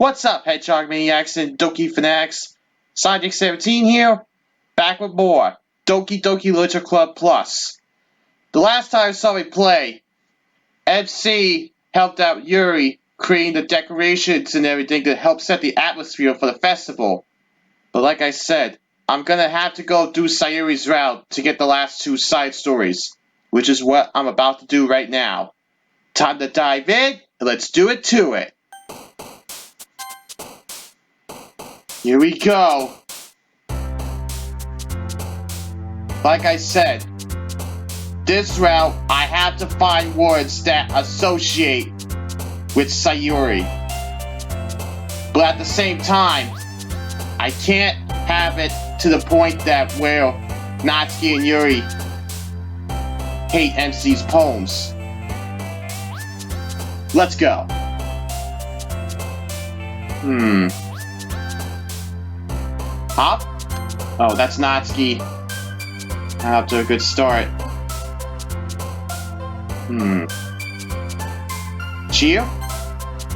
What's up, Hedgehog Maniacs and Doki Fanatics? Sonic 17 here, back with more Doki Doki Literature Club Plus. The last time I saw me play, MC helped out Yuri creating the decorations and everything to help set the atmosphere for the festival. But like I said, I'm gonna have to go do Sayori's route to get the last two side stories, which is what I'm about to do right now. Time to dive in, and let's do it to it. Here we go. Like I said, this route I have to find words that associate with Sayori. But at the same time, I can't have it to the point that where Natsuki and Yuri hate MC's poems. Let's go. Hop? Oh, that's Natsuki. I'm up to a good start. Cheer?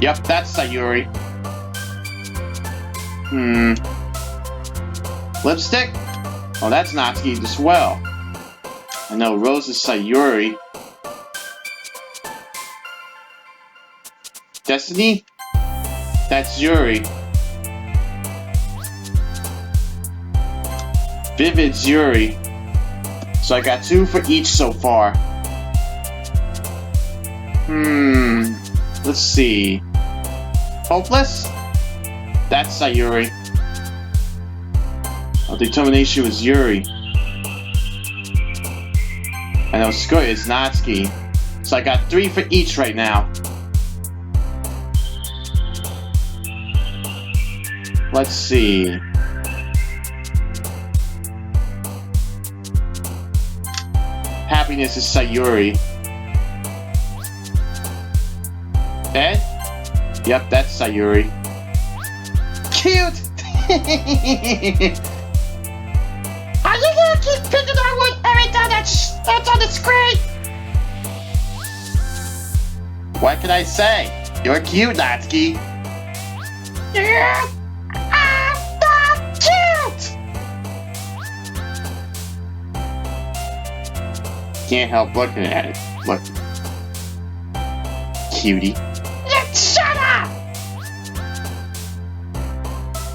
Yep, that's Sayori. Lipstick? Oh, that's Natsuki as well. I know Rose is Sayori. Destiny? That's Yuri. Vivid's Yuri. So I got two for each so far. Let's see. Hopeless? That's Sayori. Oh, Determination was Yuri. I know Skirt is Natsuki. So I got three for each right now. Let's see. Happiness is Sayori. Ed? Yep, that's Sayori. Cute! Are you gonna keep picking on one every time that's on the screen? What can I say? You're cute, Natsuki. Yeah, I'm not cute! Can't help looking at it. Look. Cutie. Yeah, shut up!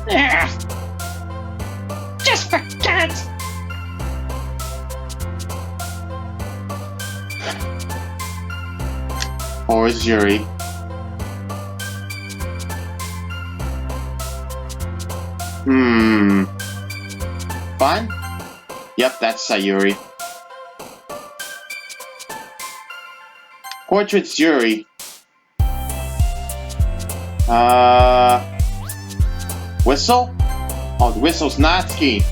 Yeah. Just forget it. Or is Yuri. Fun? Yep, that's Sayori. Portrait's Yuri. Whistle? Oh, the whistle's Natsuki.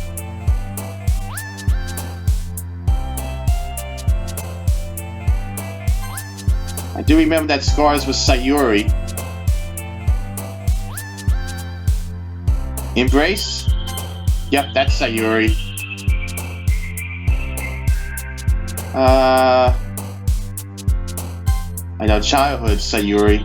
I do remember that Scars was Sayori. Embrace? Yep, that's Sayori. I know Childhood Sayori.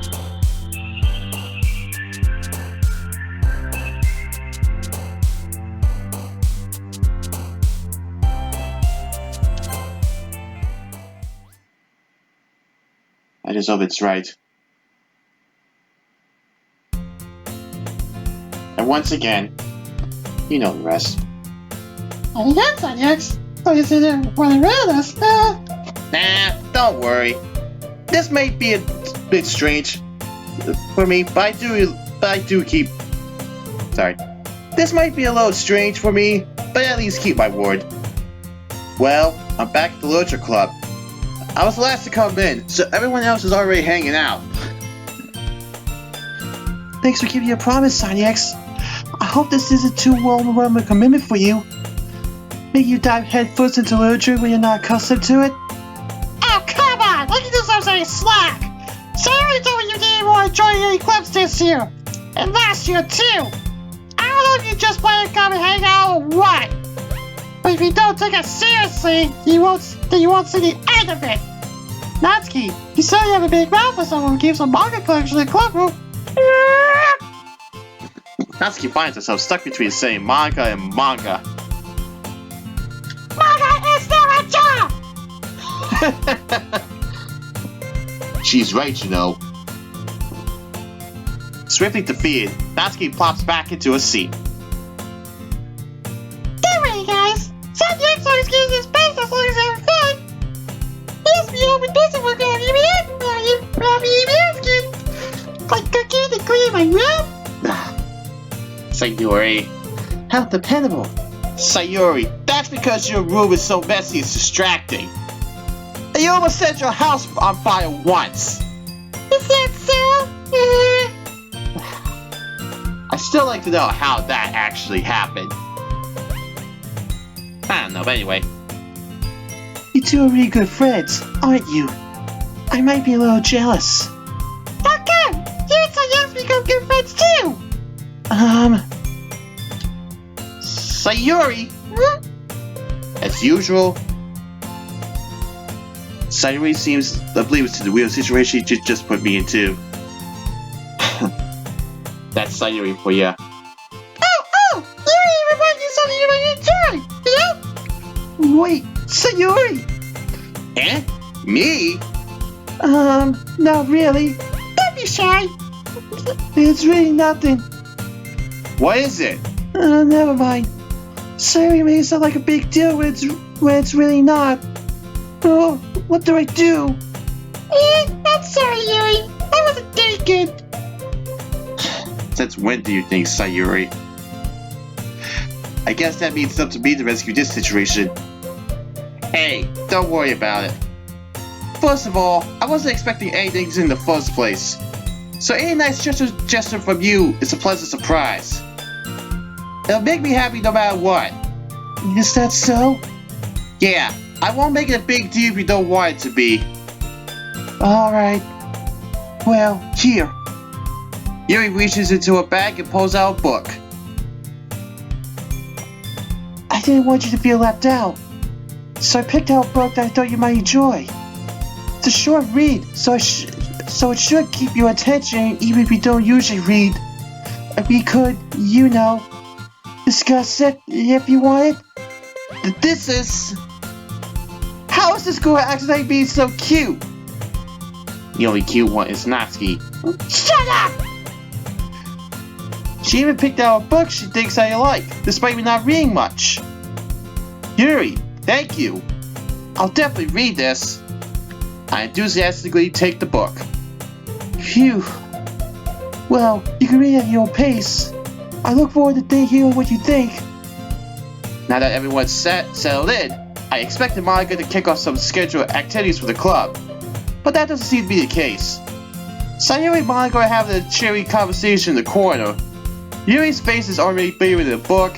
I just hope it's right. And once again, you know the rest. And again, Sonics. So you see them running around us. Nah, don't worry. This may be a bit strange for me, but I do keep. Sorry. This might be a little strange for me, but at least keep my word. Well, I'm back at the Literature Club. I was the last to come in, so everyone else is already hanging out. Thanks for keeping your promise, Sonics. I hope this isn't too overwhelming a commitment for you. Make you dive headfirst into literature when you're not accustomed to it. Oh, come on! Look at this, I'm saying slack! Sayori told me you didn't want to join any clubs this year. And last year, too. I don't know if you just plan to come and hang out or what. But if you don't take it seriously, then you won't see the end of it. Natsuki, you said you have a big mouth for someone who keeps a manga collection in the club room. Natsuki finds herself stuck between saying manga and manga. Manga is never a job! She's right, you know. Swiftly defeated, Natsuki plops back into a seat. Don't worry, guys. Some X always gives his best as long as they're fun. Here's me over busy working on your skin. Like cooking and cleaning my room. Sayori. How dependable. Sayori, that's because your room is so messy it's distracting. And you almost set your house on fire once. Is that so? I'd still like to know how that actually happened. I don't know, but anyway. You two are really good friends, aren't you? I might be a little jealous. How come? You and Sayori become good friends too. Sayori! As usual, Sayori seems oblivious to the weird situation she just put me into. That's Sayori for ya. Oh! You remind you something you might enjoy, you know? Wait, Sayori! Eh? Me? Not really. Don't be shy. It's really nothing. What is it? Never mind. Sayori made it sound like a big deal when it's really not. Oh, what do I do? I'm sorry, Yuri. I wasn't very good. Since when do you think, Sayori? I guess that means it's up to me to rescue this situation. Hey, don't worry about it. First of all, I wasn't expecting anything in the first place. So any nice gesture from you is a pleasant surprise. It'll make me happy no matter what. Is that so? Yeah, I won't make it a big deal if you don't want it to be. Alright. Well, here. Yuri reaches into her bag and pulls out a book. I didn't want you to feel left out. So I picked out a book that I thought you might enjoy. It's a short read, so it should keep your attention even if you don't usually read. We could, you know, discuss it if you wanted. This is... How is this girl accidentally being so cute? The only cute one is Natsuki. Shut up! She even picked out a book she thinks I like, despite me not reading much. Yuri, thank you. I'll definitely read this. I enthusiastically take the book. Phew. Well, you can read at your own pace. I look forward to hearing what you think. Now that everyone's settled in, I expected Monica to kick off some scheduled activities for the club. But that doesn't seem to be the case. Sayori and Monica are having a cheery conversation in the corner. Yuri's face is already buried in the book.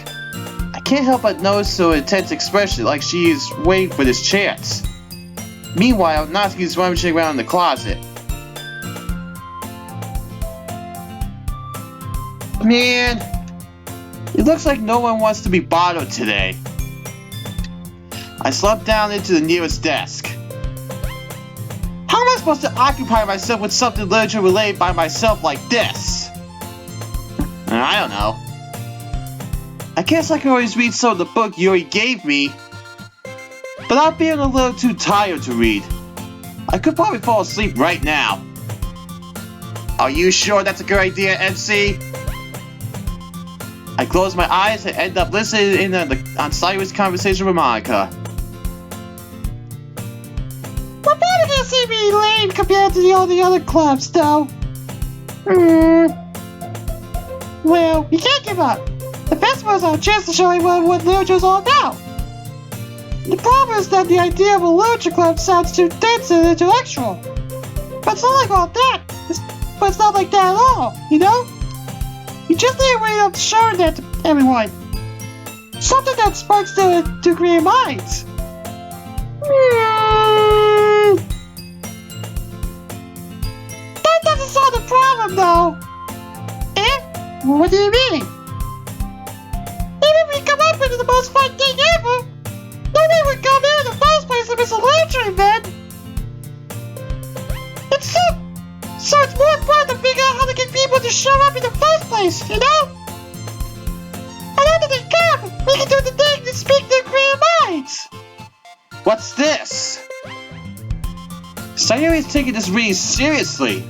I can't help but notice her intense expression like she is waiting for this chance. Meanwhile, Natsuki is rummaging around in the closet. Man, it looks like no one wants to be bothered today. I slumped down into the nearest desk. How am I supposed to occupy myself with something literature related by myself like this? I don't know. I guess I can always read some of the book Yuri gave me, but I'm feeling a little too tired to read. I could probably fall asleep right now. Are you sure that's a good idea, MC? I close my eyes and end up listening in on Sayori's conversation with Monica. But Monica seemed really lame compared to all the other clubs, though. Well, you can't give up. The festivals are a chance to show everyone what literature's all about. The problem is that the idea of a literature club sounds too dense and intellectual. But it's not like all that. But it's not like that at all, you know? You just need a way of showing that to everyone. Something that sparks their creative minds. That doesn't solve the problem, though. Eh? What do you mean? Even if we come up with the most fun thing ever, nobody would come here in the first place if it's a literature event. So it's more important to figure out how to get people to show up in the first place, you know? What's this? Sayori's taking this reading seriously.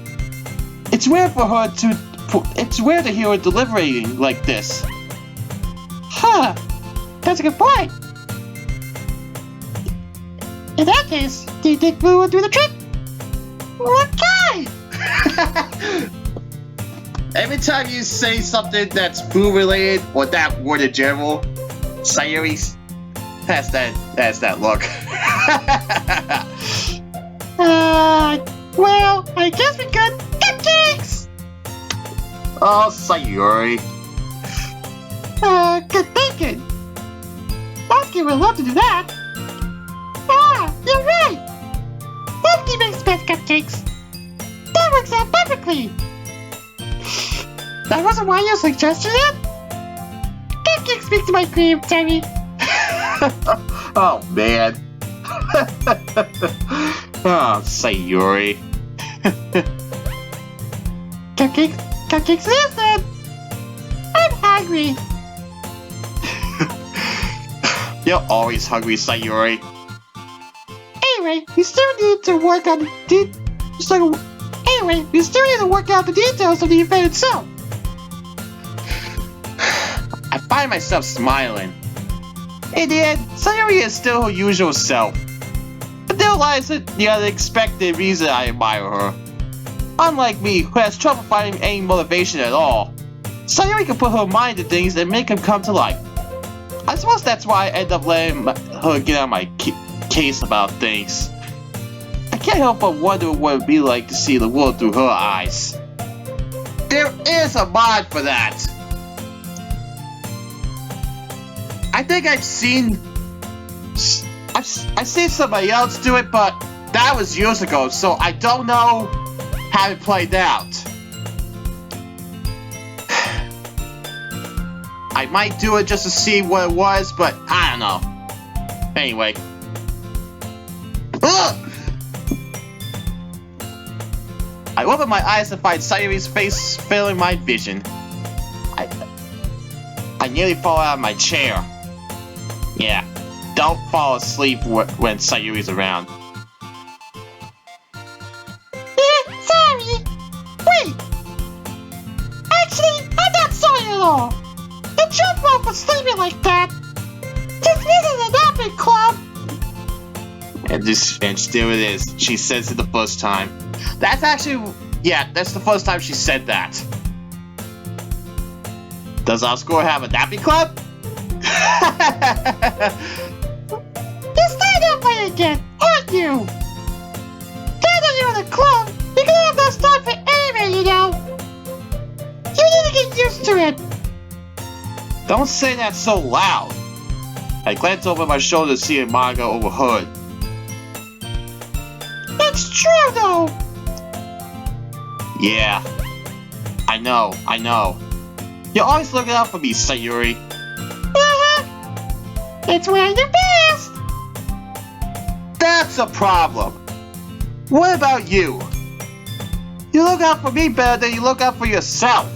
It's weird for her to. It's weird to hear her deliberating like this. Huh. That's a good point. In that case, do you think Blue will do the trick? Okay! Every time you say something that's food related or that word in general, Sayori has that look. Well, I guess we got cupcakes! Oh, Sayori. Good thinking. Doki would love to do that. Ah, you're right. Doki makes best cupcakes. That works out perfectly. That wasn't why you suggested it? Cupcakes speak to my cream, Terry. Oh, man. Oh, Sayori. Cupcakes it is then. I'm hungry. You're always hungry, Sayori. Anyway, we still need to work on the details of the event itself. I find myself smiling. In the end, Sayori is still her usual self. But there lies the unexpected reason I admire her. Unlike me, who has trouble finding any motivation at all, Sayori can put her mind to things and make them come to life. I suppose that's why I end up letting her get on my case about things. I can't help but wonder what it would be like to see the world through her eyes. There is a mod for that! I think I've seen somebody else do it, but that was years ago, so I don't know how it played out. I might do it just to see what it was, but I don't know. Anyway. Ugh! I open my eyes to find Sayori's face filling my vision. I nearly fall out of my chair. Yeah, don't fall asleep when Sayori's around. Sorry. Wait. Actually, I'm not sorry at all. The jump rope was sleeping like that. This isn't an napping club. And still it is. She says it the first time. That's actually, yeah, that's the first time she said that. Does our school have a napping club? You're staying that way again, aren't you? Now that you're in the club, you're gonna have less time for anime, you know. You need to get used to it. Don't say that so loud. I glance over my shoulder to see a manga overheard. It's true, though. Yeah. I know. You're always looking out for me, Sayori. It's wearing your best. That's a problem. What about you? You look out for me better than you look out for yourself.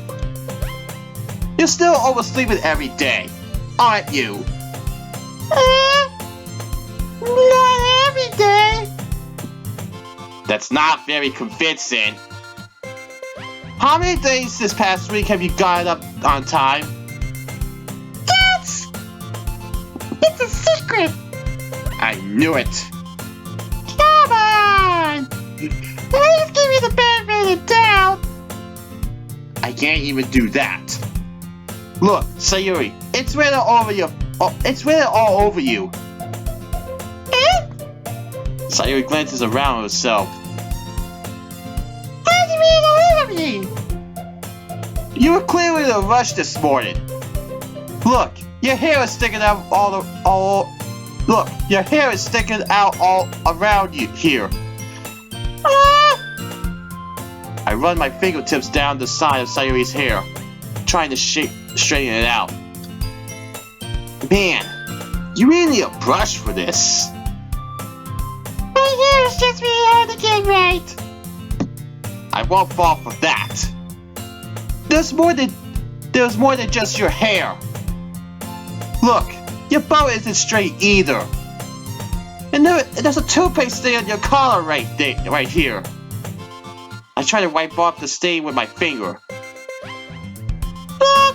You're still oversleeping every day, aren't you? Not every day. That's not very convincing. How many days this past week have you gotten up on time? It's a secret. I knew it. Come on. Please give me the benefit of the doubt. I can't even do that. Look, Sayori, it's written all over you. It's written all over you. Eh? Sayori glances around herself. How do you read all over me? You were clearly in a rush this morning. Look, your hair is sticking out Look, your hair is sticking out all around you here. I run my fingertips down the side of Sayori's hair, trying to straighten it out. Man, you really need a brush for this. My hair is just really hard to get right. I won't fall for that. There's more than just your hair. Look, your bow isn't straight either. And there's a toothpaste stain on your collar right here. I tried to wipe off the stain with my finger.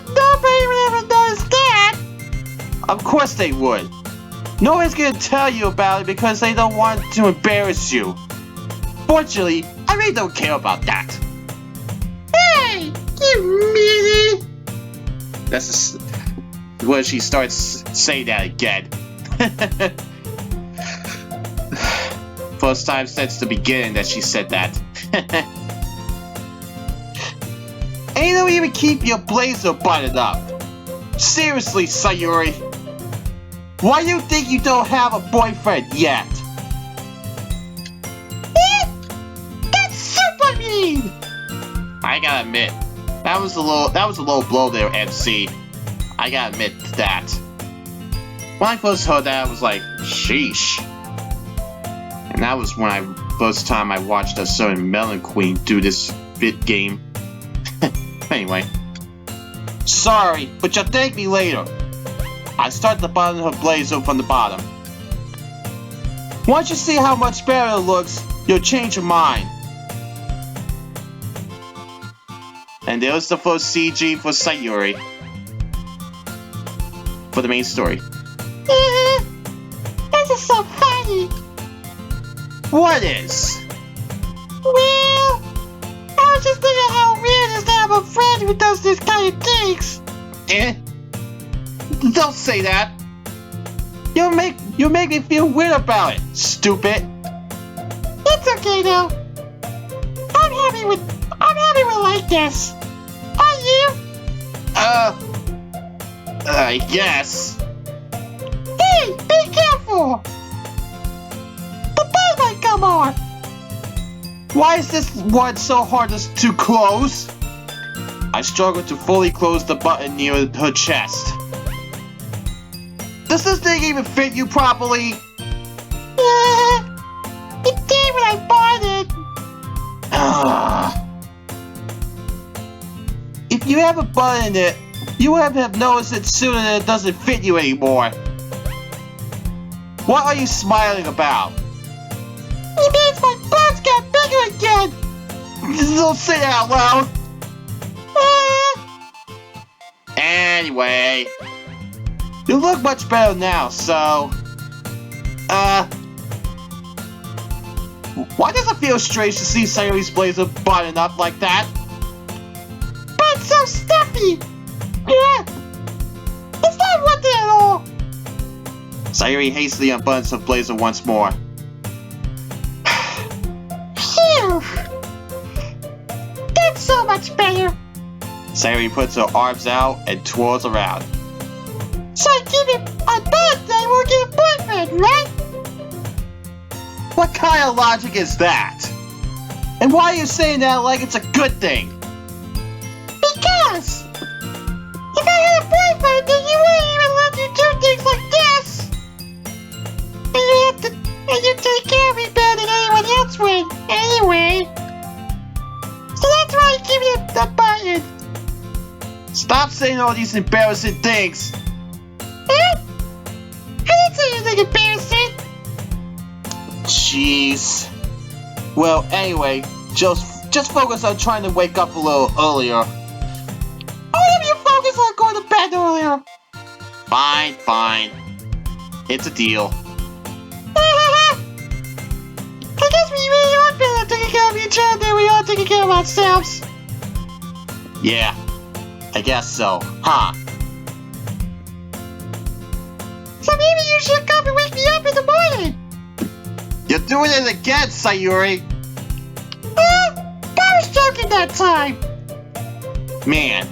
Nobody would ever notice that. Of course they would. Nobody's gonna tell you about it because they don't want to embarrass you. Fortunately, I really don't care about that. Hey, you meanie. That's when she starts saying that again. First time since the beginning that she said that. And you don't even keep your blazer buttoned up. Seriously, Sayori. Why do you think you don't have a boyfriend yet? That's super mean. I gotta admit, that was a low blow there, MC. I gotta admit that. When I first heard that, I was like, sheesh. And that was when first time I watched a certain Melon Queen do this bit game. Anyway. Sorry, but you'll thank me later. I started to button her blazer from the bottom. Once you see how much better it looks, you'll change your mind. And there's the first CG for Sayori. For the main story. This is so funny. What is? Well, I was just thinking how weird it is to have a friend who does this kind of things. Don't say that. You make me feel weird about it, stupid. It's okay though. I'm happy with like this. Are you? I guess. Hey, be careful. The bell might come on. Why is this one so hard to close? I struggle to fully close the button near her chest. Does this thing even fit you properly? Yeah, it did when I bought it. If you haven't buttoned it, you would have noticed it sooner than it doesn't fit you anymore. What are you smiling about? It means my butt's got bigger again. Don't say that out loud. Anyway, you look much better now, so... Why does it feel strange to see Sayori's blazer buttoned up like that? But it's so stuffy. Yeah, it's not worth it at all. Sayori hastily unbuttons her blazer once more. Phew. That's so much better. Sayori puts her arms out and twirls around. So I keep it unbuttoned, I won't get a boyfriend, right? What kind of logic is that? And why are you saying that like it's a good thing? Because if I had a boyfriend, then you wouldn't even let you do things like this. And you take care of me better than anyone else would, anyway. So that's why I keep it unbuttoned. Stop saying all these embarrassing things. Huh? I didn't say anything embarrassing. Jeez. Well, anyway, just focus on trying to wake up a little earlier. Why have you focused on going to bed earlier? Fine. It's a deal. I guess we really are better at taking care of each other than we are taking care of ourselves. Yeah, I guess so, huh? So maybe you should come and wake me up in the morning. You're doing it again, Sayori! I was joking that time. Man,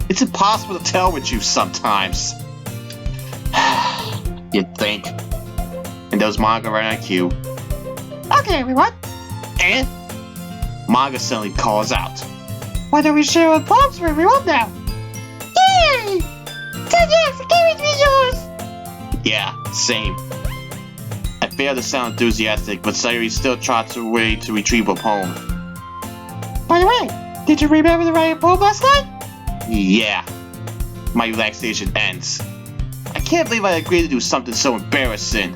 it's impossible to tell with you sometimes. You'd think. And those manga right on cue. Okay, everyone. And Manga suddenly calls out. Why don't we share our poems for everyone now? Yay! So yes, give it to me yours. Yeah, same. I fail to sound enthusiastic, but Sayori still trots away to retrieve a poem. By the way, did you remember to write a poem last night? Yeah. My relaxation ends. I can't believe I agreed to do something so embarrassing.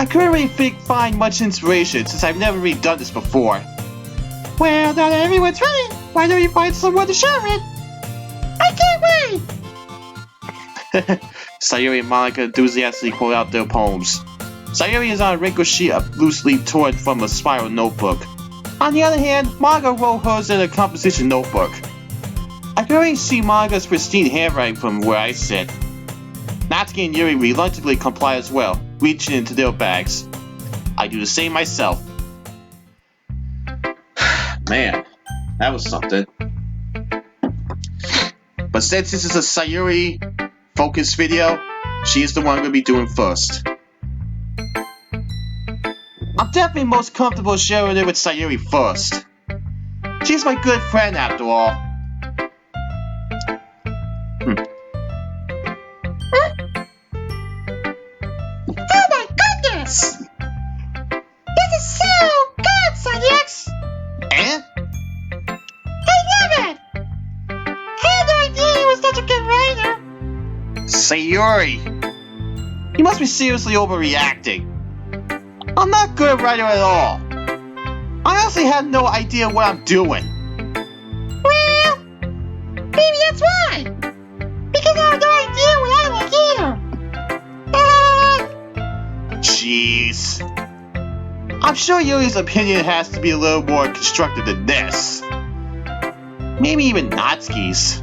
I couldn't really find much inspiration since I've never really done this before. Well, now that everyone's ready, why don't you find someone to share it? I can't wait! Sayori and Monica enthusiastically quote out their poems. Sayori is on a wrinkled sheet of loosely torn from a spiral notebook. On the other hand, Monica wrote hers in a composition notebook. I can already see Monica's pristine handwriting from where I sit. Natsuki and Yuri reluctantly comply as well, reaching into their bags. I do the same myself. Man, that was something. But since this is a Sayori focused video, she is the one I'm going to be doing first. I'm definitely most comfortable sharing it with Sayori first. She's my good friend after all. Oh my goodness! This is so good, Sonic! Eh? I love it! I had no idea you were such a good writer! Sayori! You must be seriously overreacting. I'm not good at writing at all. I honestly have no idea what I'm doing. Well, maybe that's why! Because I have no idea what I like either! Jeez. I'm sure Yuri's opinion has to be a little more constructive than this. Maybe even Natsuki's.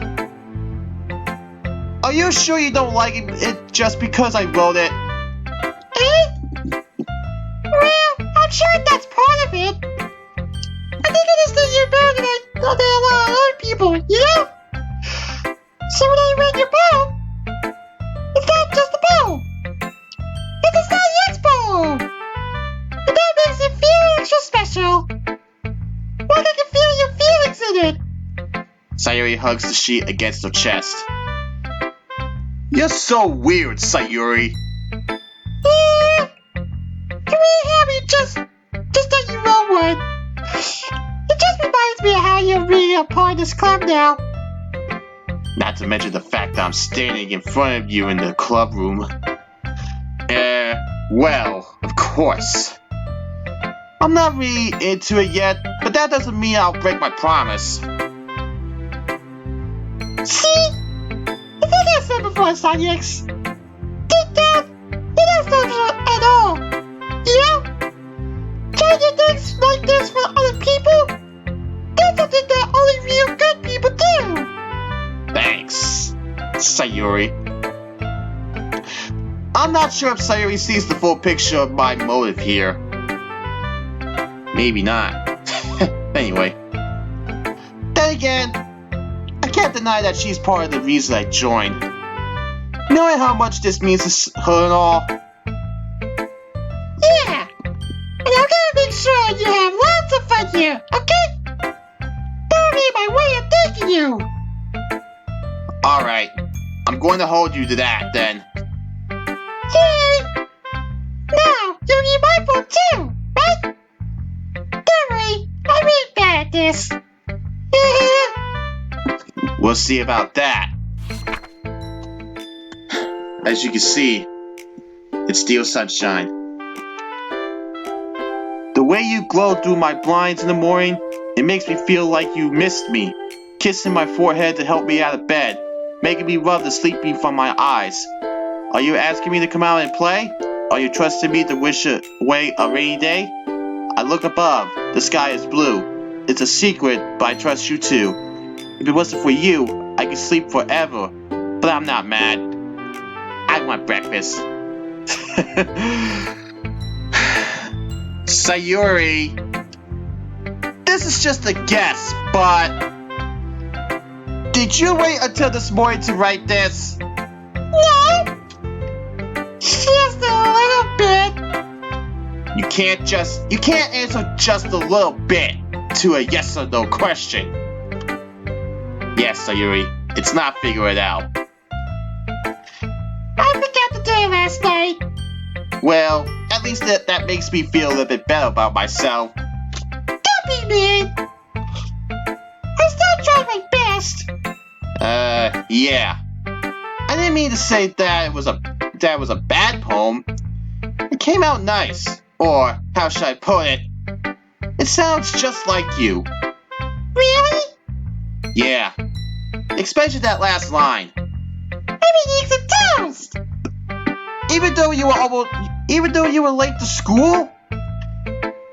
Are you sure you don't like it just because I wrote it? Well, I'm sure that's part of it. I think I just think you're better than a lot of other people, you know? So when I read your poem, it's not just a poem. It's a Science poem! And that makes it feel extra special. Like I can feel your feelings in it. Sayori hugs the sheet against her chest. You're so weird, Sayori. You really have me just that you wrote one. It just reminds me of how you're really a part of this club now. Not to mention the fact that I'm standing in front of you in the club room. Well, of course. I'm not really into it yet, but that doesn't mean I'll break my promise. See? It's like I said before, Sonics. Deep down, you're not social at all. You know? Trying to do things like this for other people? That's something that only real good people do. Thanks, Sayori. I'm not sure if Sayori sees the full picture of my motive here. Maybe not. Anyway. Then again, I can't deny that she's part of the reason I joined. Knowing how much this means to her and all. Yeah. And I'm gonna make sure you have lots of fun here, okay? That'll be my way of thanking you. Alright, I'm going to hold you to that then. Yay! Now, you'll need my phone too, right? Don't worry, I'm really bad at this. We'll see about that. As you can see, it's Steel Sunshine. The way you glow through my blinds in the morning, it makes me feel like you missed me. Kissing my forehead to help me out of bed, making me rub the sleeping from my eyes. Are you asking me to come out and play? Are you trusting me to wish away a rainy day? I look above, the sky is blue. It's a secret, but I trust you too. If it wasn't for you, I could sleep forever. But I'm not mad. I want breakfast. Sayori, this is just a guess, but did you wait until this morning to write this? No! Just a little bit. You can't answer just a little bit to a yes or no question. Yes, Sayori, it's not figure it out. I forgot to do it last night. Well, at least that makes me feel a little bit better about myself. Don't be mean. I still tried my best. Yeah. I didn't mean to say that it was a bad poem. It It came out nice. Or, how should I put it? It sounds just like you. Really? Yeah. Especially that last line. Maybe he needs a toast. Even though you were late to school?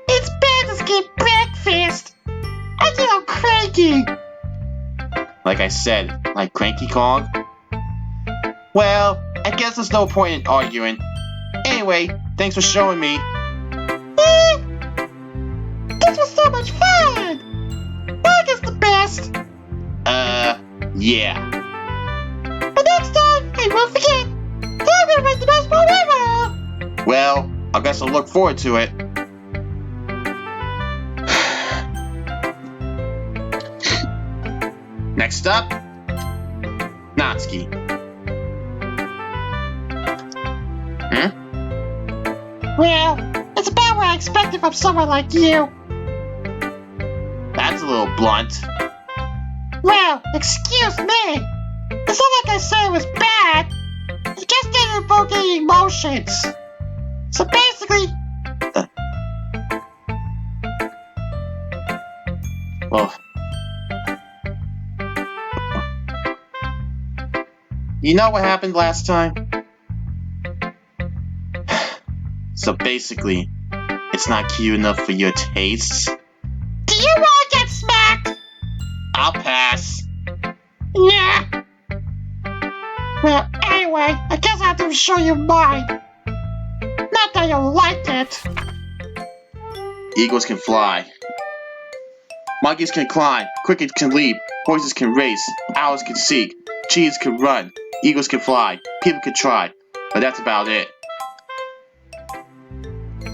It's bad to skip breakfast. I get all cranky. Like I said, like Cranky Kong? Well, I guess there's no point in arguing. Anyway, thanks for showing me. This was so much fun. Mark is the best. Yeah. But next time, I won't forget. I'm gonna win the best one ever. Well, I guess I'll look forward to it. Next up, Natsuki. Well, it's about what I expected from someone like you. That's a little blunt. Well, excuse me. It's not like I said it was bad. It just didn't evoke any emotions. So basically, Well, you know what happened last time? So basically, it's not cute enough for your tastes? do you want to get smacked? I'll pass. Yeah. Well, anyway, I guess I have to show you mine. Not that you liked it. Eagles can fly. Monkeys can climb. Crickets can leap. Horses can race. Owls can seek. Cheetahs can run. Eagles can fly. People can try. But that's about it.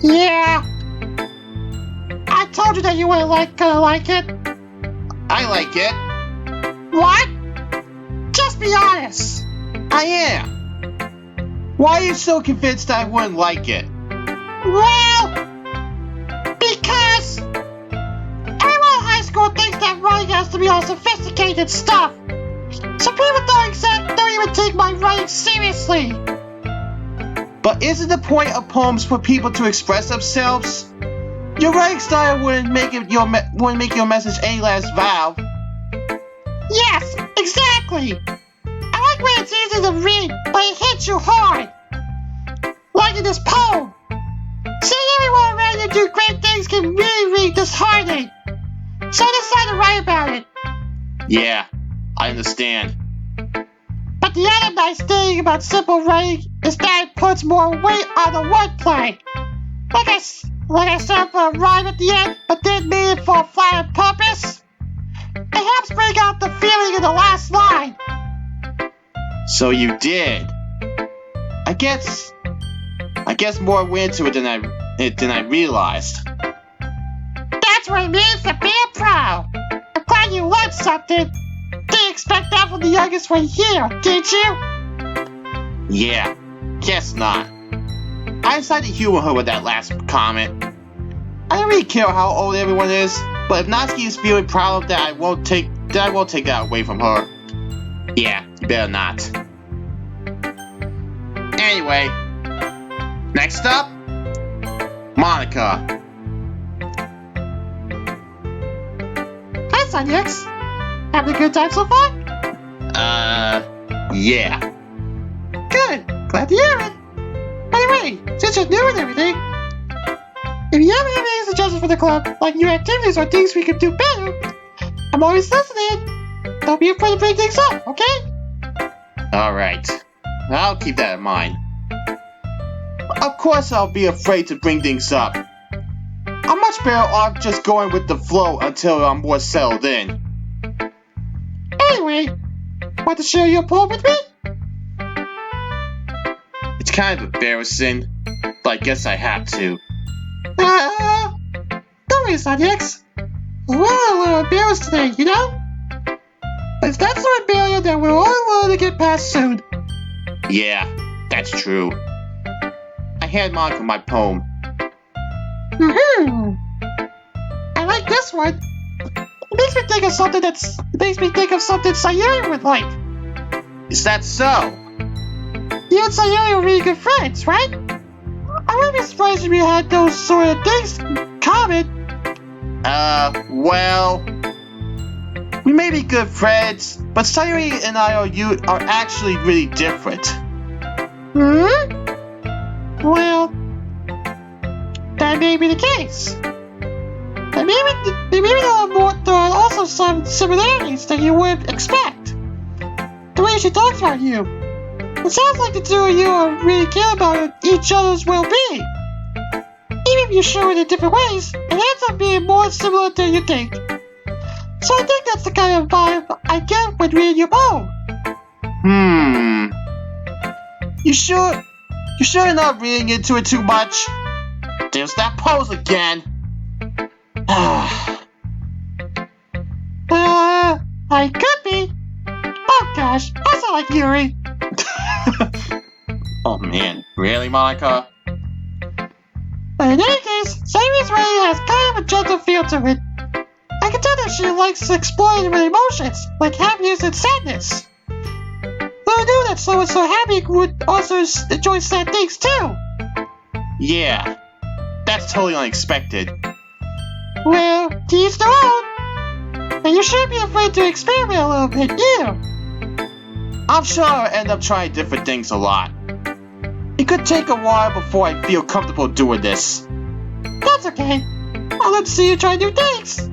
Yeah. I told you that you weren't gonna like it. I like it. What? Just be honest. I am. Why are you so convinced I wouldn't like it? Well, because everyone in high school thinks that writing has to be all sophisticated stuff. So people don't even take my writing seriously. But isn't the point of poems for people to express themselves? Your writing style wouldn't make your message any less vowed. Yes, exactly. I like when it's easy to read, but it hits you hard. Like in this poem. See, everyone around you do great things can really read disheartening. So I decided to write about it. Yeah, I understand. But the other nice thing about simple writing is that it puts more weight on the wordplay. Like I said for a rhyme at the end, but didn't mean it for a flattered purpose. It helps bring out the feeling in the last line. So you did. I guess more went into it than I realized. That's what it means to be a pro. I'm glad you learned something. Didn't expect that from the youngest one here, did you? Yeah, guess not. I decided to humor her with that last comment. I don't really care how old everyone is, but if Natsuki is feeling proud of that, I won't take that away from her. Yeah, you better not. Anyway, next up, Monica. Hi, Sonix. Having a good time so far? Yeah. Good. Glad to hear it. By the way, since you're new and everything, if you ever have any suggestions for the club, like new activities or things we could do better, I'm always listening. Don't be afraid to bring things up, okay? Alright, I'll keep that in mind. Of course I'll be afraid to bring things up. I'm much better off just going with the flow until I'm more settled in. Anyway, want to share your poem with me? It's kind of embarrassing, but I guess I have to. Don't worry, Sonix. We're all a little embarrassed today, you know? But that's a rebellion that we're all willing to get past soon. Yeah, that's true. I hand Monica my poem. I like this one. It makes me think of something Sayori would like. Is that so? You and Sayori are really good friends, right? I I wouldn't be surprised if you had those sort of things in common. Well, we may be good friends, but Sayori and I are actually really different. Well, that may be the case. And maybe there are also some similarities that you would expect. The way she talks about you. It sounds like the two of you really care about each other's well-being. Even if you show it in different ways, it ends up being more similar than you think. So I think that's the kind of vibe I get when reading your poem. You sure you're not reading into it too much? There's that pose again. I could be. Oh gosh, I sound like Yuri. Oh man, really, Monica? But in any case, Sayori's writing has kind of a gentle feel to it. I can tell that she likes exploring her emotions, like happiness and sadness. But I knew that someone so happy would also enjoy sad things too. Yeah, that's totally unexpected. Well, to each their own. And you shouldn't be afraid to experiment a little bit either. I'm sure I'll end up trying different things a lot. It could take a while before I feel comfortable doing this. That's okay. I'll let see you try new things.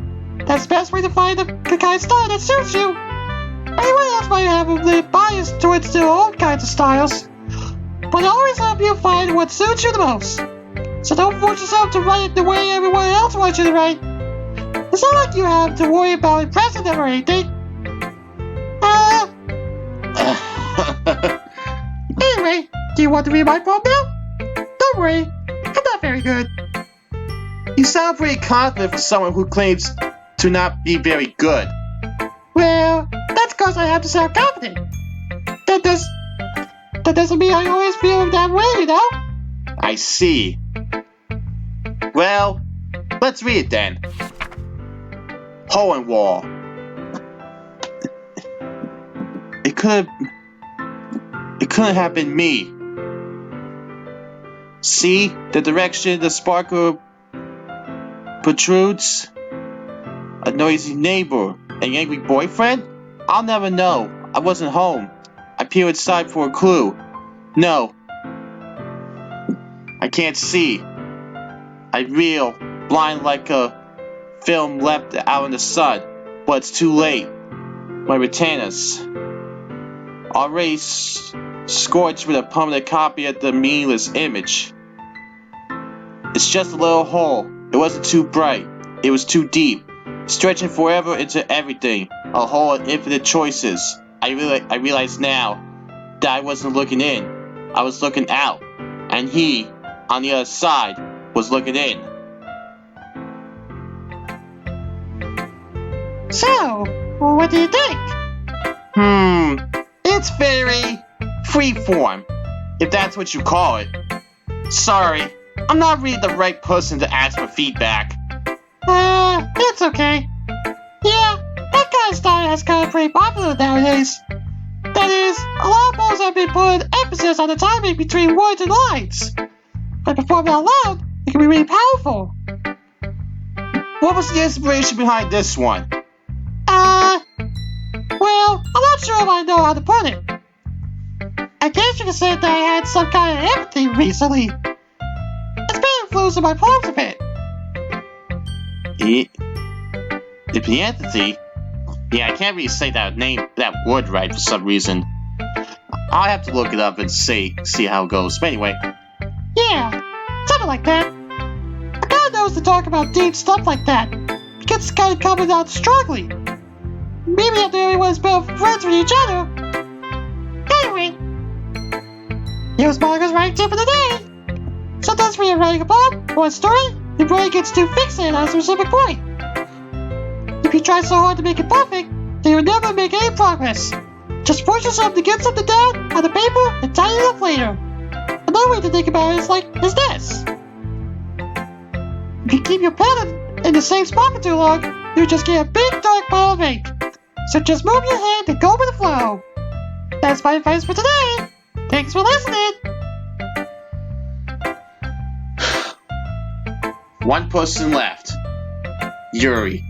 That's the best way to find the kind of style that suits you. Anyone else might have a little bias towards their own kinds of styles. But I'll always help you find what suits you the most. So don't force yourself to write it the way everyone else wants you to write. It's not like you have to worry about impressing them or anything. Anyway, do you want to read my poem now? Don't worry, I'm not very good. You sound pretty confident for someone who claims to not be very good. Well, that's because I have to sound confident. That doesn't mean I always feel that way, you know? I see. Well, let's read it then. Hole and wall. It couldn't have been me. See the direction the sparkle protrudes? A noisy neighbor, an angry boyfriend? I'll never know. I wasn't home. I peer inside for a clue. No. I can't see. I reel, blind like a film left out in the sun, but it's too late. My retainers, already scorched with a permanent copy of the meaningless image. It's just a little hole. It wasn't too bright. It was too deep, stretching forever into everything. A hole of infinite choices. I realize now that I wasn't looking in. I was looking out, and he, on the other side, was looking in. So, what do you think? It's very freeform, if that's what you call it. Sorry, I'm not really the right person to ask for feedback. It's okay. Yeah, that kind of style has gotten pretty popular nowadays. That is, a lot of poems have been putting emphasis on the timing between words and lines. When performed out loud, it can be really powerful. What was the inspiration behind this one? Well, I'm not sure if I know how to put it. I guess you could say that I had some kind of empathy recently. It's been influencing my poems a bit. The empathy? Yeah, I can't really say that word right for some reason. I'll have to look it up and see how it goes. But anyway. Yeah, something like that. A guy knows to talk about deep stuff like that. It gets kind of coming out strongly. Maybe after everyone's better friends with each other. Anyway, here's Monica's writing tip for the day. Sometimes when you're writing a poem or a story, your brain gets too fixated on a specific point. If you try so hard to make it perfect, then you'll never make any progress. Just force yourself to get something down on the paper and tidy it up later. Another way to think about it is this. If you keep your pen in the same spot for too long, you'll just get a big dark pile of ink. So just move your hand and go with the flow. That's my advice for today. Thanks for listening. One person left. Yuri.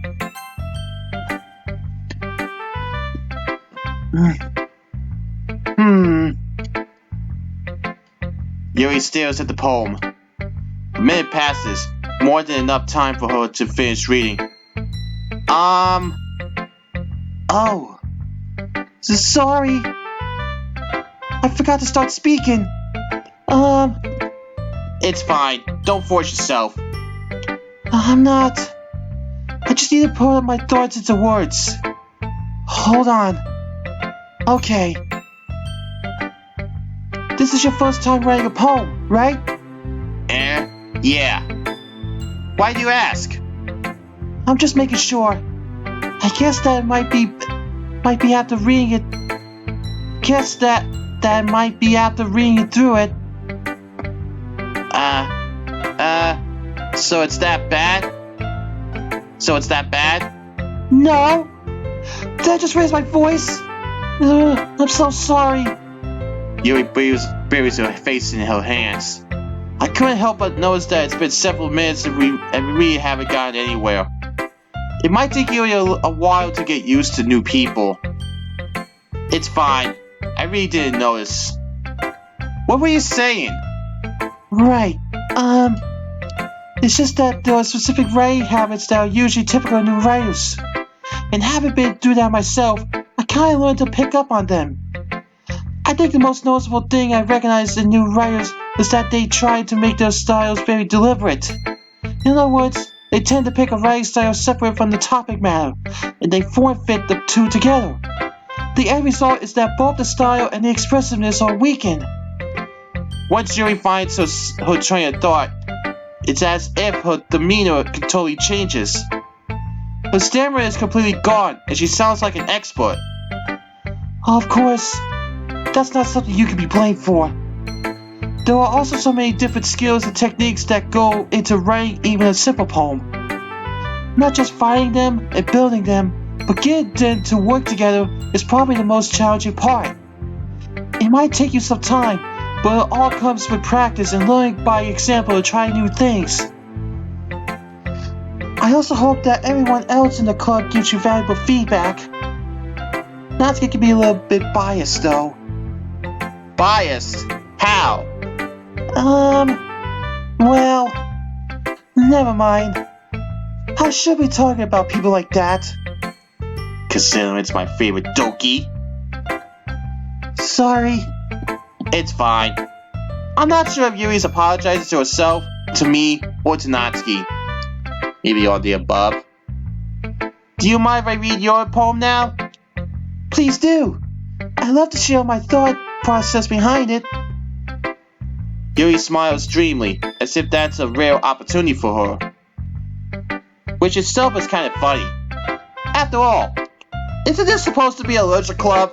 Yuri stares at the poem. A minute passes, more than enough time for her to finish reading. Oh. Sorry. I forgot to start speaking. It's fine. Don't force yourself. I'm not. I just need to put my thoughts into words. Hold on. Okay. This is your first time writing a poem, right? Yeah. Why do you ask? I'm just making sure. I guess that might be after reading it. Guess that might be after reading through it. So it's that bad? No! Did I just raise my voice? I'm so sorry. Yuri buries her face in her hands. I couldn't help but notice that it's been several minutes and we really haven't gotten anywhere. It might take Yuri a while to get used to new people. It's fine. I really didn't notice. What were you saying? Right. It's just that there are specific writing habits that are usually typical of new writers. And having been through that myself, I kind of learned to pick up on them. I think the most noticeable thing I recognize in new writers is that they try to make their styles very deliberate. In other words, they tend to pick a writing style separate from the topic matter, and they form-fit the two together. The end result is that both the style and the expressiveness are weakened. Once Yuri finds her train of thought, it's as if her demeanor totally changes. Her stammer is completely gone, and she sounds like an expert. Of course, that's not something you can be blamed for. There are also so many different skills and techniques that go into writing even a simple poem. Not just finding them and building them, but getting them to work together is probably the most challenging part. It might take you some time, but it all comes with practice and learning by example to try new things. I also hope that everyone else in the club gives you valuable feedback. Natsuki can be a little bit biased though. Biased? How? Well, never mind. I should be talking about people like that. Considering it's my favorite Doki. Sorry. It's fine. I'm not sure if Yuri's apologizing to herself, to me, or to Natsuki. Maybe all the above. Do you mind if I read your poem now? Please do. I love to share my thought process behind it. Yuri smiles dreamily, as if that's a rare opportunity for her. Which itself is kind of funny. After all, isn't this supposed to be a literature club?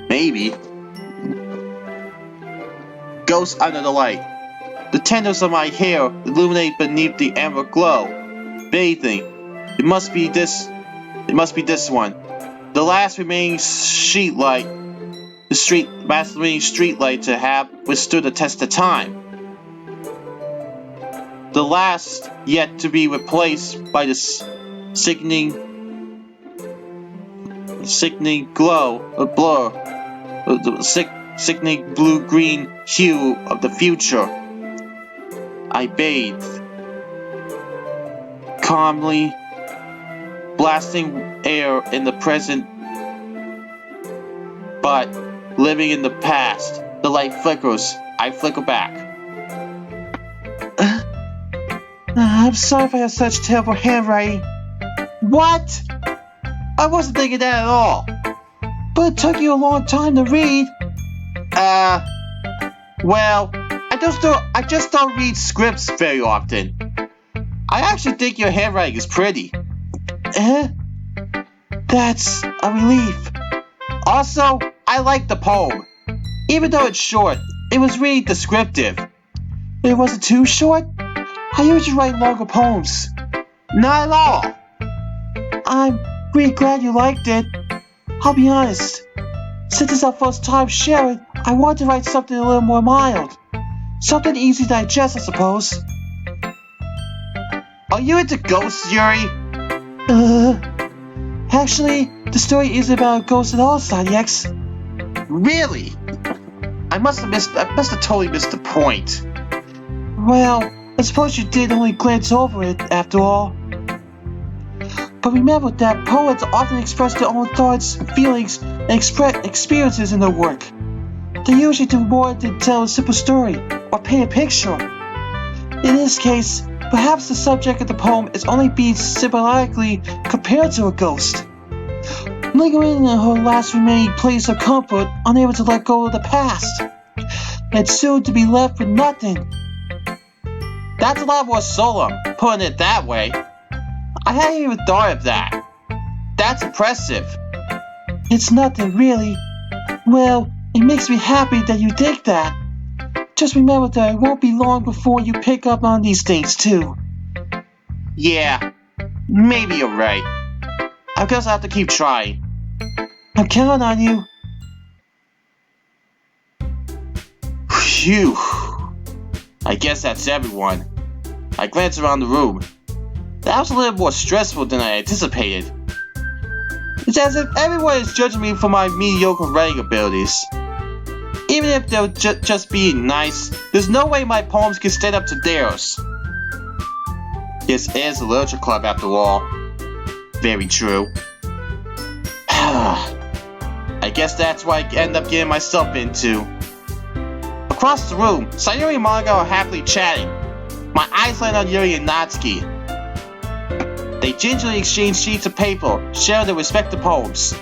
Maybe. Ghost under the light. The tendrils of my hair illuminate beneath the amber glow. Bathing. It must be this one. The last remaining street light to have withstood the test of time. The last yet to be replaced by the sickening glow of blur, the sickening blue-green hue of the future. I bathed, calmly blasting air in the present, but living in the past. The light flickers. I flicker back. I'm sorry if I have such terrible handwriting. What? I wasn't thinking that at all. But it took you a long time to read. Well, I just don't read scripts very often. I actually think your handwriting is pretty. That's a relief. Also, I like the poem. Even though it's short, it was really descriptive. It wasn't too short? I usually write longer poems. Not at all. I'm really glad you liked it. I'll be honest. Since it's our first time sharing, I want to write something a little more mild. Something easy to digest, I suppose. Are you into ghosts, Yuri? Actually, the story isn't about a ghost at all, Sonic X. Really? I must have totally missed the point. Well, I suppose you did only glance over it, after all. But remember that poets often express their own thoughts, feelings, and experiences in their work. They usually do more than tell a simple story, or paint a picture. In this case, perhaps the subject of the poem is only being symbolically compared to a ghost. Lingering in her last remaining place of comfort, unable to let go of the past, and soon to be left with nothing. That's a lot more solemn, putting it that way. I hadn't even thought of that. That's impressive. It's nothing, really. Well, it makes me happy that you think that. Just remember that it won't be long before you pick up on these things, too. Yeah, maybe you're right. I guess I'll have to keep trying. I'm counting on you. Phew. I guess that's everyone. I glanced around the room. That was a little more stressful than I anticipated. It's as if everyone is judging me for my mediocre writing abilities. Even if they're just being nice, there's no way my poems can stand up to theirs. This is a literature club after all. Very true. I guess that's what I end up getting myself into. Across the room, Sayori and Monica are happily chatting. My eyes land on Yuri and Natsuki. They gingerly exchange sheets of paper, sharing their respective poems.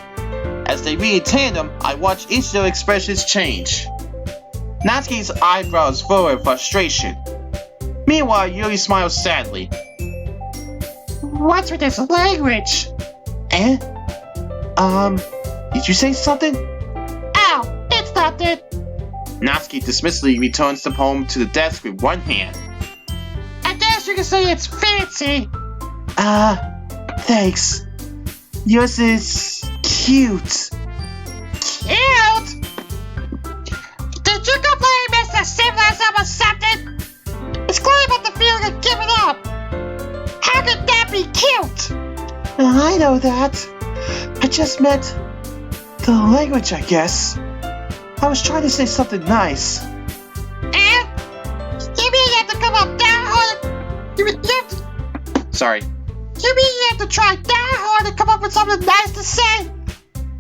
As they read in tandem, I watch each of their expressions change. Natsuki's eyebrows furrow in frustration. Meanwhile, Yuri smiles sadly. What's with this language? Eh? Did you say something? Ow, it's nothing. Natsuki dismissively returns the poem to the desk with one hand. I guess you can say it's fancy. Thanks. Yours is cute. Cute? Did you completely miss the symbolism or something? It's clear about the feeling of giving up. How could that be cute? I know that. I just meant the language, I guess. I was trying to say something nice. Eh? You mean you have to come up that hard? You have to... Sorry. You mean you have to try that hard to come up with something nice to say?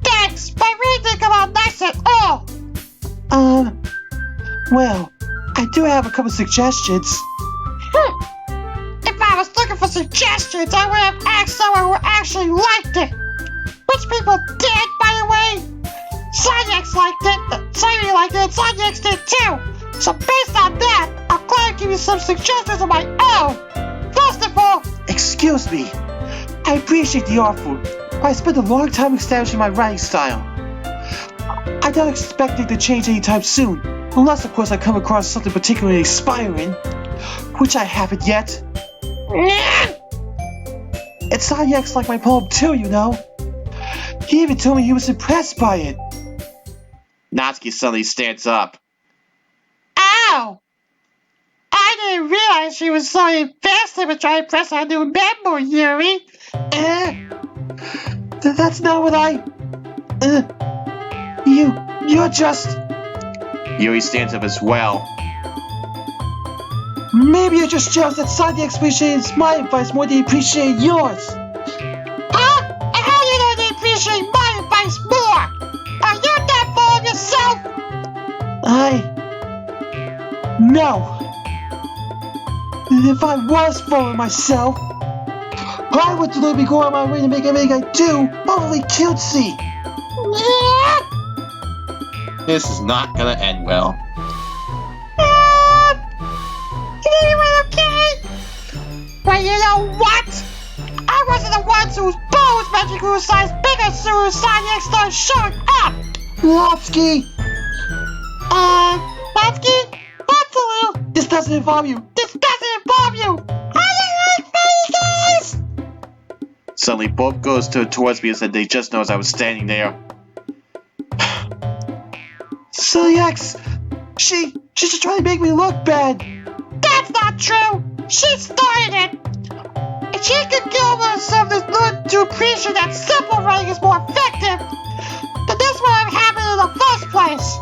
Thanks, but I really didn't come out nice at all. Well, I do have a couple suggestions. If I was looking for suggestions, I would have asked someone who actually liked it. Which people did, by the way. Sonic's liked it, Sayori liked it, and Sonic's did too. So based on that, I'm glad to give you some suggestions of my own. First of all... Excuse me. I appreciate the offer, but I spent a long time establishing my writing style. I'm not expecting to change anytime soon, unless of course I come across something particularly inspiring, which I haven't yet. And Sonic liked my poem too, you know. He even told me he was impressed by it. Natsuki suddenly stands up. Ow! I didn't realize she was so invested in trying to press our new member, Yuri. That's not what I... You're just... Yuri stands up as well. Maybe you're just jealous that Sonic appreciates my advice more than he appreciates yours. Huh? And how do you know they appreciate my advice more? Are you that full of yourself? No. If I was full of myself, I would deliberately go out of my way to make everything I do overly cutesy. This is not gonna end well. Is everyone okay? Well, you know what? I wasn't the ones whose bows magically grew size bigger as soon as Sonic started showing up. Lofsky! Natsuki? That's a little... This doesn't involve you. This doesn't involve you. I don't like funny guys. Suddenly, both girls turned towards me and said they just noticed I was standing there. Sonic, she's just trying to make me look bad. That's not true. She started it. she could give herself this learn to appreciate that simple writing is more effective than this one happened in the first place.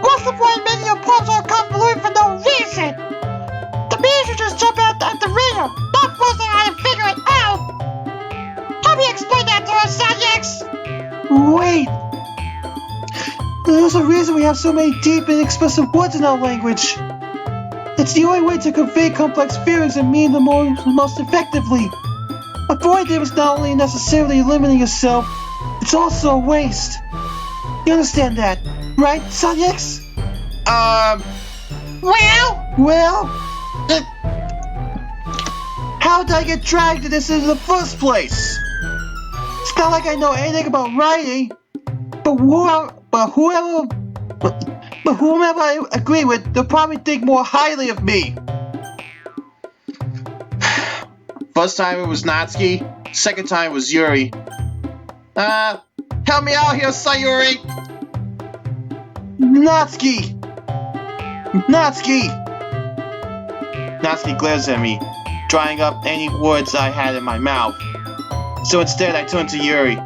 What's the point of making your poems all convoluted for no reason? The man should just jump out at the reader, not forcing her to figure it out. Help me explain that to her, Sanyax. Wait! There's a reason we have so many deep and expressive words in our language. It's the only way to convey complex feelings and mean them most effectively. Avoiding them is not only necessarily limiting yourself, it's also a waste. You understand that, right, Sanyax? Well? How did I get dragged into this in the first place? It's not like I know anything about writing, but whomever I agree with, they'll probably think more highly of me. First time it was Natsuki, second time it was Yuri. Help me out here, Sayori! Natsuki! Natsuki glares at me, drying up any words I had in my mouth. So instead I turn to Yuri.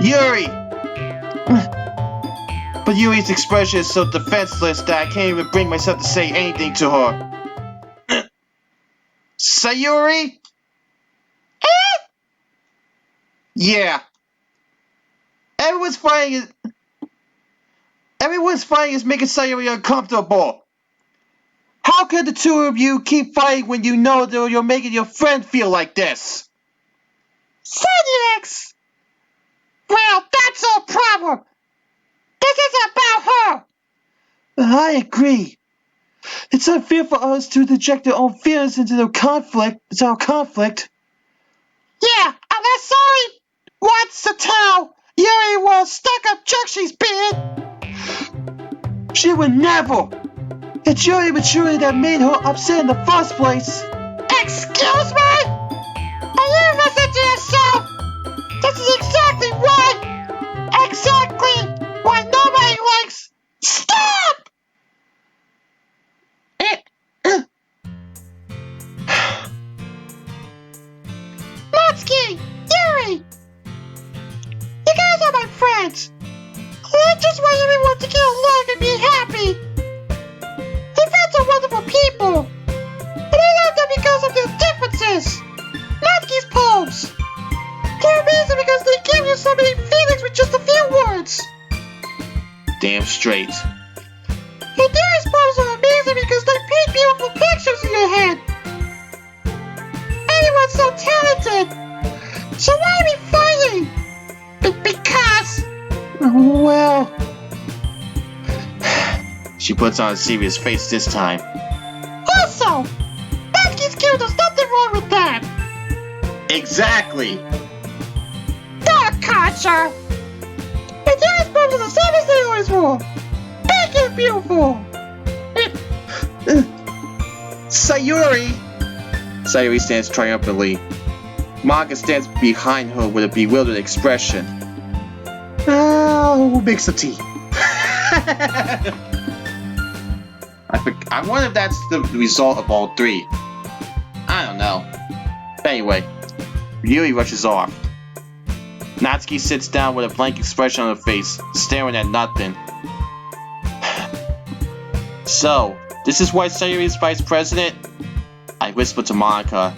Yuri! But Yuri's expression is so defenseless that I can't even bring myself to say anything to her. Sayori? Yeah. Everyone's fighting is making Sayori uncomfortable. How could the two of you keep fighting when you know that you're making your friend feel like this? Sanyax! Well, that's our problem. This isn't about her. I agree. It's unfair for us to inject our own feelings into our conflict. Yeah, unless Sayori wants to tell Yuri what a stuck-up jerk she's being. She would never. It's your immaturity that made her upset in the first place. Excuse me? Are you listening to yourself? This is exactly why nobody likes. Stop! Natsuki! Yuri! You guys are my friends. I just want everyone to get along and be happy. My friends are wonderful people. And I love them because of their differences. Natsuki's poems. They're amazing because they give you so many feelings with just a few words. Damn straight. And Yuri's poems are amazing because they paint beautiful pictures in your head. Everyone's so talented. So why are we fighting? Because... Well... She puts on a serious face this time. Also, Natsuki's cute. There's nothing wrong with that. Exactly. Not a concert. And Yuri's poems are the same as they always were. Big and beautiful. Sayori! Sayori stands triumphantly. Manga stands behind her with a bewildered expression. Oh, make some tea. I wonder if that's the result of all three. I don't know. But anyway, Yuri rushes off. Natsuki sits down with a blank expression on her face, staring at nothing. So, this is why Sayori is vice president? I whisper to Monica.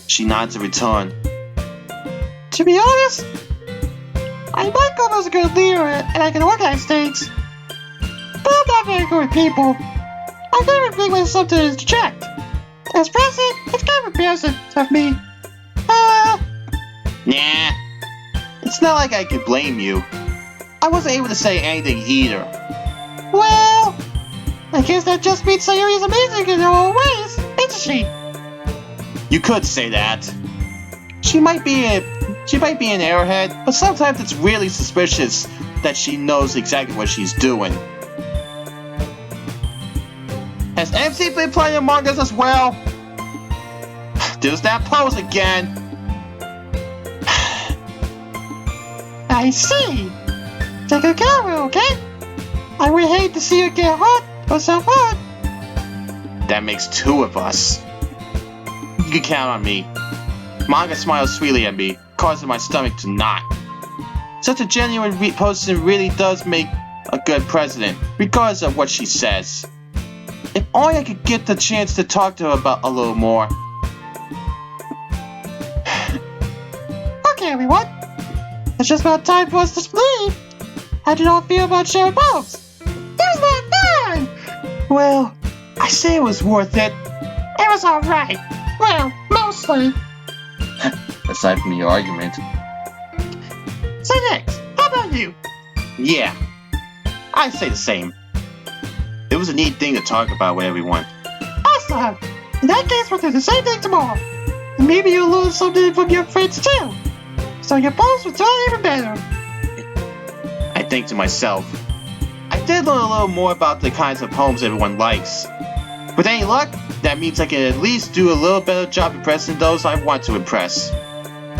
She nods in return. To be honest, I might come as a good leader and I can organize things. But I'm not very good with people. I can't even bring myself to interject. As president, it's kind of embarrassing of me. Nah. It's not like I could blame you. I wasn't able to say anything either. Well, I guess that just means Sayori is amazing in her own ways, isn't she? You could say that. She might be an airhead, but sometimes it's really suspicious that she knows exactly what she's doing. Has MC been playing Among Us as well? There's that pose again. I see. Take a camera, okay? I would hate to see her get hurt or so hurt. That makes two of us. You can count on me. Manga smiles sweetly at me, causing my stomach to knot. Such a genuine person really does make a good president, regardless of what she says. If only I could get the chance to talk to her about a little more. Okay, everyone. It's just about time for us to split. How did you all feel about sharing poems? It was a lot of fun! Well, I say it was worth it. It was alright. Well, mostly. Aside from your argument. So next, how about you? Yeah, I'd say the same. It was a neat thing to talk about with everyone. Awesome! In that case, we'll do the same thing tomorrow. And maybe you'll learn something from your friends too. So your poems will turn even better. I think to myself, I did learn a little more about the kinds of poems everyone likes. With any luck, that means I can at least do a little better job impressing those I want to impress.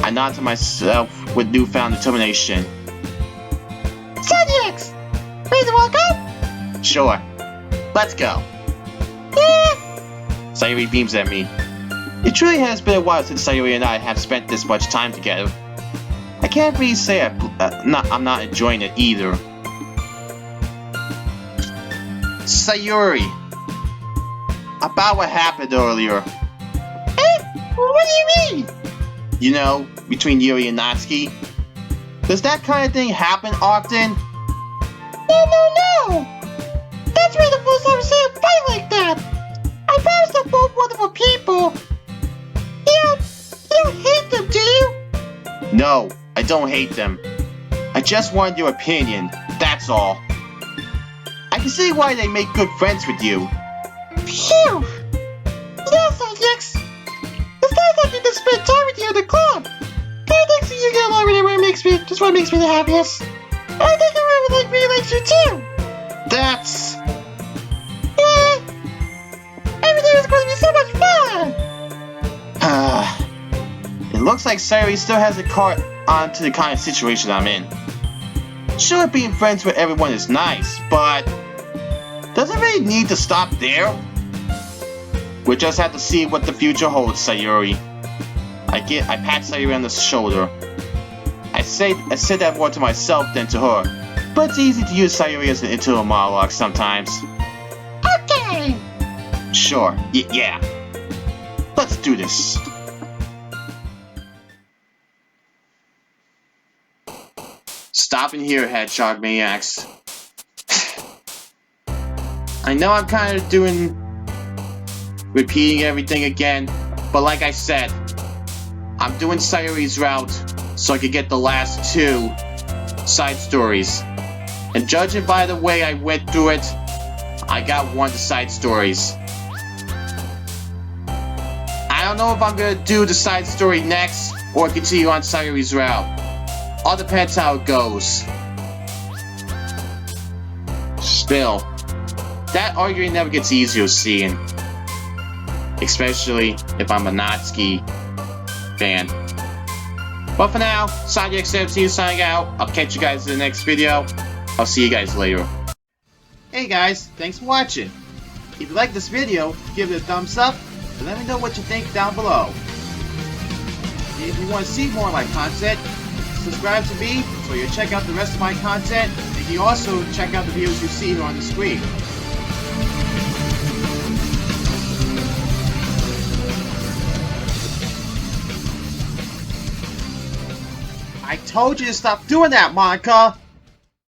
I nod to myself with newfound determination. So next, ready to walk up? Sure. Let's go. Yeah. Sayori beams at me. It truly has been a while since Sayori and I have spent this much time together. I can't really say I'm not enjoying it either. Sayori, about what happened earlier. What do you mean? You know, between Yuri and Natsuki. Does that kind of thing happen often? No. That's really the first time I've seen a fight like that. I promise they're both wonderful people. You don't hate them, do you? No, I don't hate them. I just wanted your opinion, that's all. I can see why they make good friends with you. Phew! Yes, Alex. It's nice that you can spend time with you in the club. Kinda thinks that you get along with everyone just what makes me the happiest. And I think everyone really likes you too. That's... Yeah. Everything is going to be so much fun. It looks like Sayori still hasn't caught on to the kind of situation I'm in. Sure, being friends with everyone is nice, but does it really need to stop there? We'll just have to see what the future holds, Sayori. I pat Sayori on the shoulder. I said that more to myself than to her, but it's easy to use Sayori as an internal monologue sometimes. Okay. Sure, yeah. Let's do this. Stop in here, Hedgehog Maniacs. I know I'm kind of repeating everything again, but like I said, I'm doing Sayori's route so I could get the last 2 side stories. And judging by the way I went through it, I got 1 of the side stories. I don't know if I'm gonna do the side story next or continue on Sayori's route. All depends how it goes. Still, that arguing never gets easier seeing. Especially if I'm a Natsuki fan. But for now, SideX17 signing out. I'll catch you guys in the next video. I'll see you guys later. Hey guys, thanks for watching. If you like this video, give it a thumbs up and let me know what you think down below. If you want to see more of my content, subscribe to me so you'll check out the rest of my content, and you also check out the videos you see here on the screen. I told you to stop doing that, Monica!